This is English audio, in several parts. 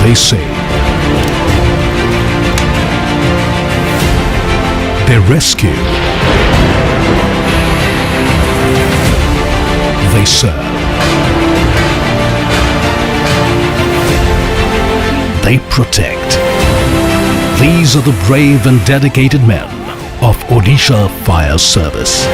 They save. They rescue. They serve. They protect. These are the brave and dedicated men of Odisha Fire Service.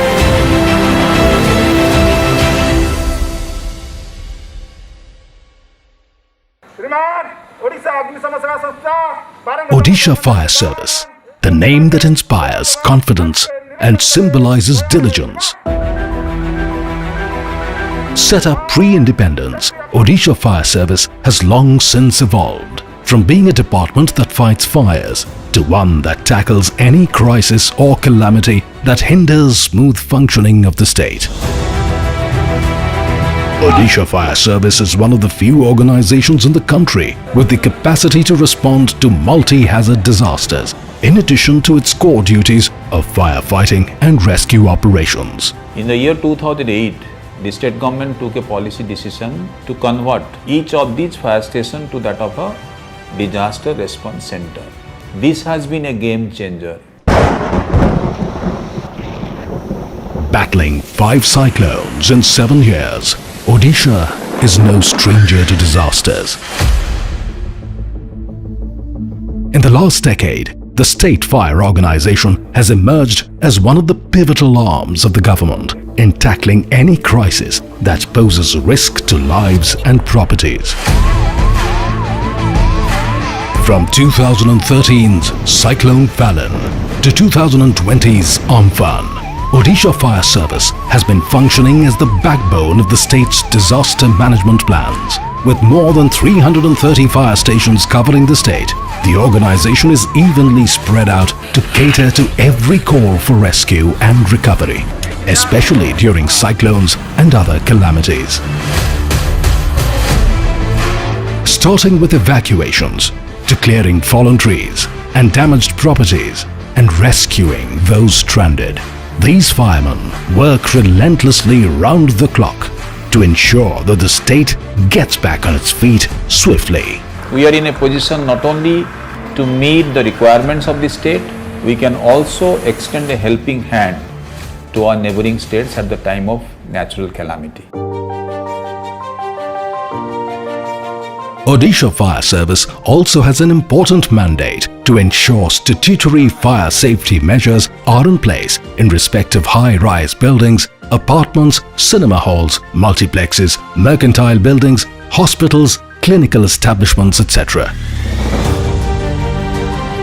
Odisha Fire Service, the name that inspires confidence and symbolizes diligence. Set up pre-independence, Odisha Fire Service has long since evolved from being a department that fights fires to one that tackles any crisis or calamity that hinders smooth functioning of the state. Odisha Fire Service is one of the few organizations in the country with the capacity to respond to multi-hazard disasters, in addition to its core duties of firefighting and rescue operations. In the year 2008, the state government took a policy decision to convert each of these fire stations to that of a disaster response center. This has been a game changer. Battling 5 cyclones in 7 years, Odisha is no stranger to disasters. In the last decade, the state fire organization has emerged as one of the pivotal arms of the government in tackling any crisis that poses risk to lives and properties. From 2013's Cyclone Fallon to 2020's Amphan, Odisha Fire Service has been functioning as the backbone of the state's disaster management plans. With more than 330 fire stations covering the state, the organization is evenly spread out to cater to every call for rescue and recovery, especially during cyclones and other calamities. Starting with evacuations, to clearing fallen trees and damaged properties and rescuing those stranded, these firemen work relentlessly round the clock to ensure that the state gets back on its feet swiftly. We are in a position not only to meet the requirements of the state, we can also extend a helping hand to our neighboring states at the time of natural calamity. Odisha Fire Service also has an important mandate to ensure statutory fire safety measures are in place in respect of high-rise buildings, apartments, cinema halls, multiplexes, mercantile buildings, hospitals, clinical establishments, etc.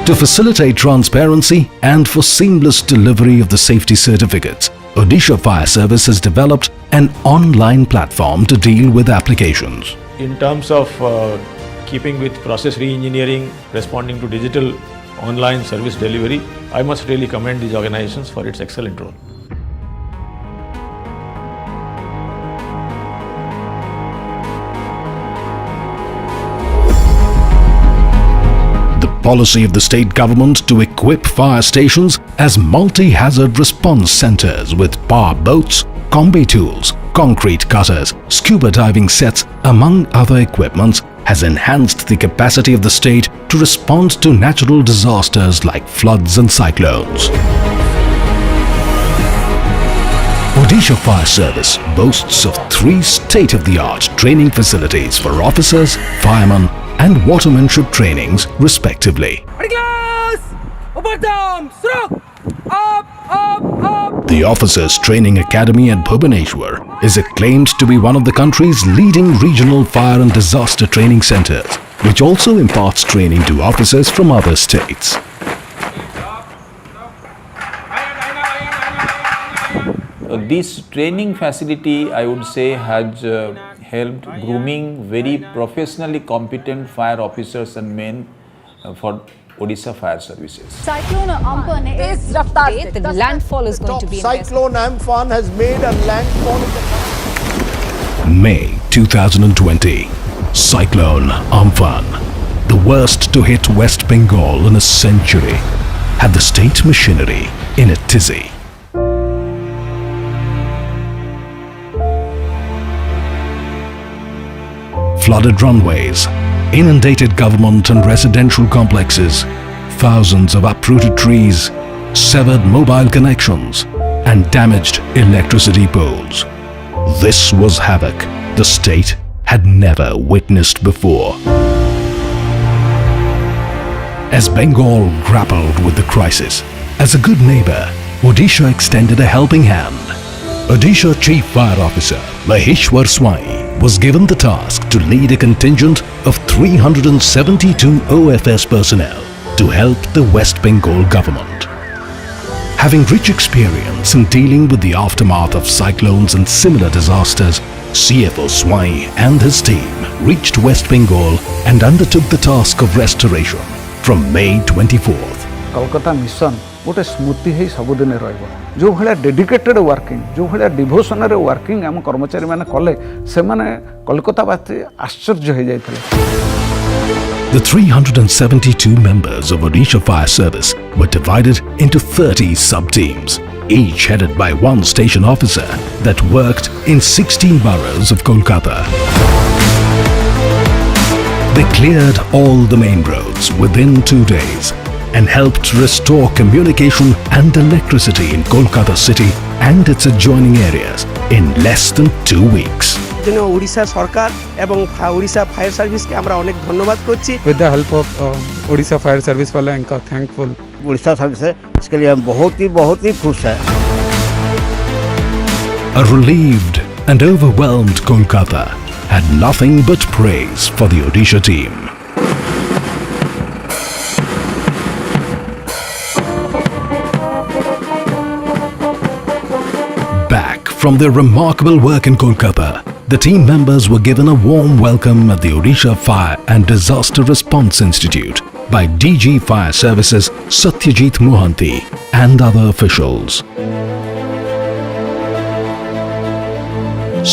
To facilitate transparency and for seamless delivery of the safety certificates, Odisha Fire Service has developed an online platform to deal with applications. In terms of keeping with process re-engineering, responding to digital online service delivery, I must really commend these organizations for its excellent role. The policy of the state government to equip fire stations as multi-hazard response centers with power boats, combi tools, concrete cutters, scuba diving sets, among other equipments, has enhanced the capacity of the state to respond to natural disasters like floods and cyclones. Odisha Fire Service boasts of 3 state-of-the-art training facilities for officers, firemen and watermanship trainings respectively. The Officers Training Academy at Bhubaneswar is acclaimed to be one of the country's leading regional fire and disaster training centers, which also imparts training to officers from other states. This training facility, I would say, has helped grooming very professionally competent fire officers and men for Odisha Fire Services. Cyclone Amphan is the landfall is going to be in Cyclone Amphan has made a landfall in the May 2020, Cyclone Amphan, the worst to hit West Bengal in a century, had the state machinery in a tizzy. Flooded runways, inundated government and residential complexes, thousands of uprooted trees, severed mobile connections, and damaged electricity poles. This was havoc the state had never witnessed before. As Bengal grappled with the crisis, as a good neighbor, Odisha extended a helping hand. Odisha Chief Fire Officer Maheshwar Swai was given the task to lead a contingent of 372 OFS personnel to help the West Bengal government. Having rich experience in dealing with the aftermath of cyclones and similar disasters, CFO Swai and his team reached West Bengal and undertook the task of restoration from May 24th. Kolkata mission गोटे स्मृति है सबुदिन रहिबो जो भले dedicated working जो भले डिवोशनर working आम कर्मचारी माने कले से माने कोलकाता बाती आश्चर्य हो जाइतले. The 372 members of Odisha Fire Service were divided into 30 sub-teams, each headed by one station officer that worked in 16 boroughs of Kolkata. They cleared all the main roads within 2 days and helped restore communication and electricity in Kolkata city and its adjoining areas in less than 2 weeks. Odisha सरकार एवं Odisha fire service के हमरा अनेक धन्यवाद करछि. With the help of Odisha Fire Service वाला इनका thankful. Odisha service है इसके लिए हम बहुत ही खुश हैं. A relieved and overwhelmed Kolkata had nothing but praise for the Odisha team. Back from their remarkable work in Kolkata, the team members were given a warm welcome at the Odisha Fire and Disaster Response Institute by DG Fire Services Satyajit Mohanty and other officials.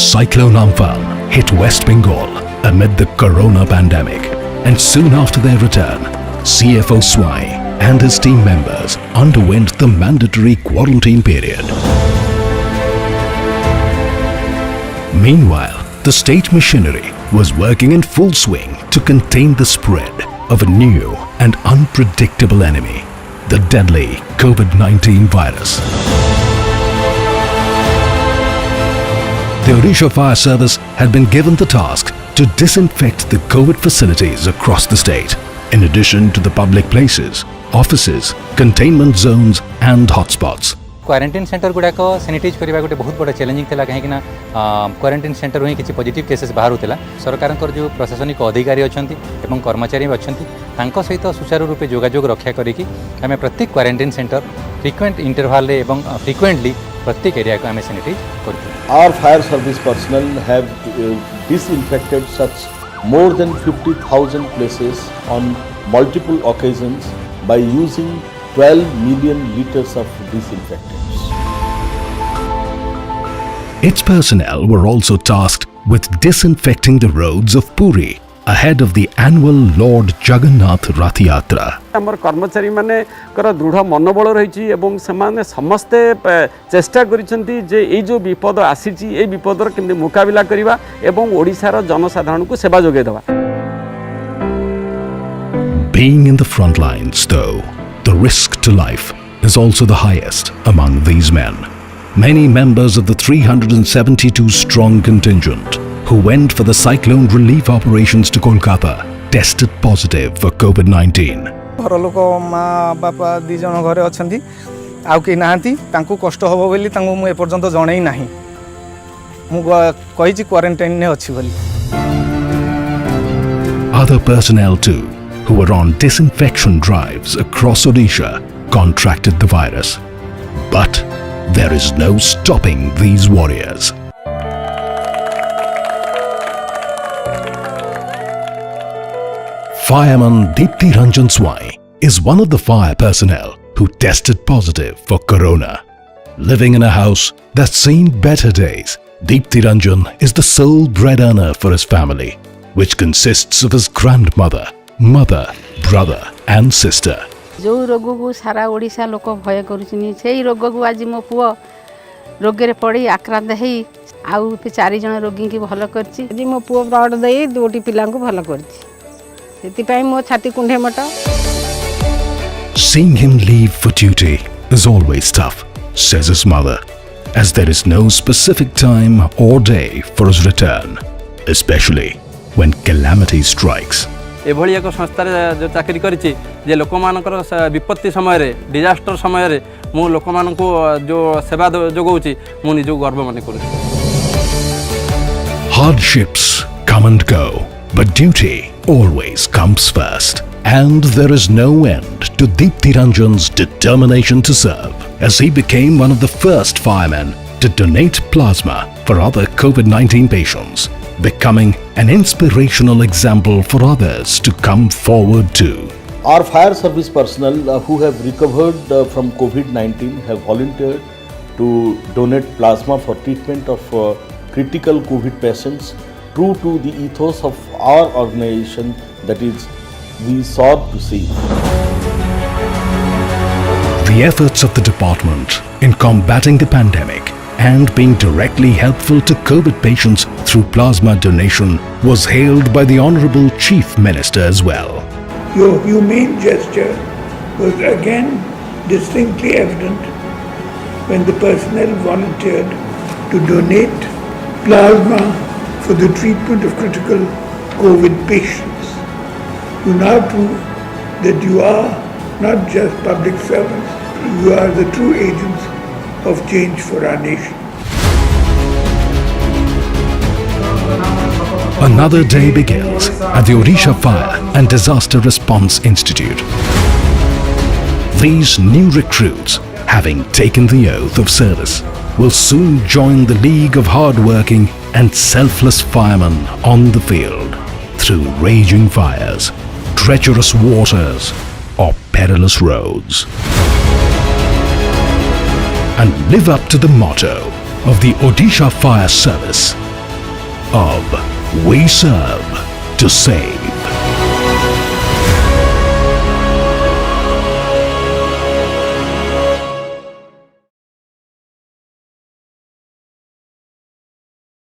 Cyclone Amphan hit West Bengal amid the corona pandemic, and soon after their return, CFO Swai and his team members underwent the mandatory quarantine period. Meanwhile, the state machinery was working in full swing to contain the spread of a new and unpredictable enemy, the deadly COVID-19 virus. The Odisha Fire Service had been given the task to disinfect the COVID facilities across the state, in addition to the public places, offices, containment zones and hotspots. Quarantine centre गुड़ाक sanitise करने गोटे बहुत बड़ा challenging था कहीं quarantine centre ही किसी positive cases बाहर होता सरकार जो प्रशासनिक अधिकारी अच्छा कर्मचारी अच्छा सहित सुचारू रूपे जोगाजोग रक्षा करें प्रत्येक quarantine centre frequent interval frequently प्रत्येक एरिया को आम सानिटाइज कर. Our fire service personnel have disinfected such more than 50,000 places on multiple occasions by using 12 million liters of disinfectants. Its personnel were also tasked with disinfecting the roads of Puri ahead of the annual Lord Jagannath Rath Yatra. हमर कर्मचारी माने कर दृढ़ मनोबल रही एवं सेमाने समस्ते चेष्टा करिसेंती जे ए जो विपद आसीची ए विपदर केमि मुकाबिला करिवा एवं ओडिसार जनसाधारण को सेवा जोगे देवा. Being in the front lines, though, the risk to life is also the highest among these men. Many members of the 372 strong contingent who went for the cyclone relief operations to Kolkata tested positive for COVID-19. घर लोक माँ बापा दी जन घरे अछंती आउ के नाहंती तांकू कष्ट होबो बोली तांकू मु एपर्यंत जणै नाही मु कहिची क्वारंटाइन ने अछि बोली. Other personnel too, who were on disinfection drives across Odisha, contracted the virus. But there is no stopping these warriors. Fireman Deepthi Ranjan Swai is one of the fire personnel who tested positive for corona. Living in a house that's seen better days, Deepthi Ranjan is the sole bread earner for his family, which consists of his grandmother, mother, brother and sister. जो रोग को सारा ओडिशा लोक भय करूछनी सेही रोग को आज मो पुओ रोग रे पड़ी आक्रांत हेई आउ 4 जन रोगी की भलो करछि. आज मो पुओ ब्लड देई 2टी पिला को भलो करछि. ସେଥିପାଇଁ ମୋ ଛାତି କୁଣ୍ଢେ ମଟ। Seeing him leave for duty is always tough, says his mother, as there is no specific time or day for his return, especially when calamity strikes. एभली एक संस्था जो चाकरी करिछि जे लोकमानकर विपत्ति समय डिजास्टर समय मु लोकमाननको जो सेवा जोगाउछि मु निजो गर्व माने करू। Hardships come and go, but duty always comes first. And there is no end to Deepthi Ranjan's determination to serve, as he became one of the first firemen to donate plasma for other COVID-19 patients, becoming an inspirational example for others to come forward too. Our fire service personnel who have recovered from COVID-19 have volunteered to donate plasma for treatment of critical COVID patients, true to the ethos of our organization, that is, we sought to see. The efforts of the department in combating the pandemic and being directly helpful to COVID patients through plasma donation was hailed by the Honorable Chief Minister as well. Your humane gesture was again distinctly evident when the personnel volunteered to donate plasma for the treatment of critical COVID patients. You now prove that you are not just public servants, you are the true agents of change for our nation. Another day begins at the Odisha Fire and Disaster Response Institute. These new recruits, having taken the oath of service, will soon join the league of hard-working and selfless firemen on the field through raging fires, treacherous waters, or perilous roads, and live up to the motto of the Odisha Fire Service of "We serve to save."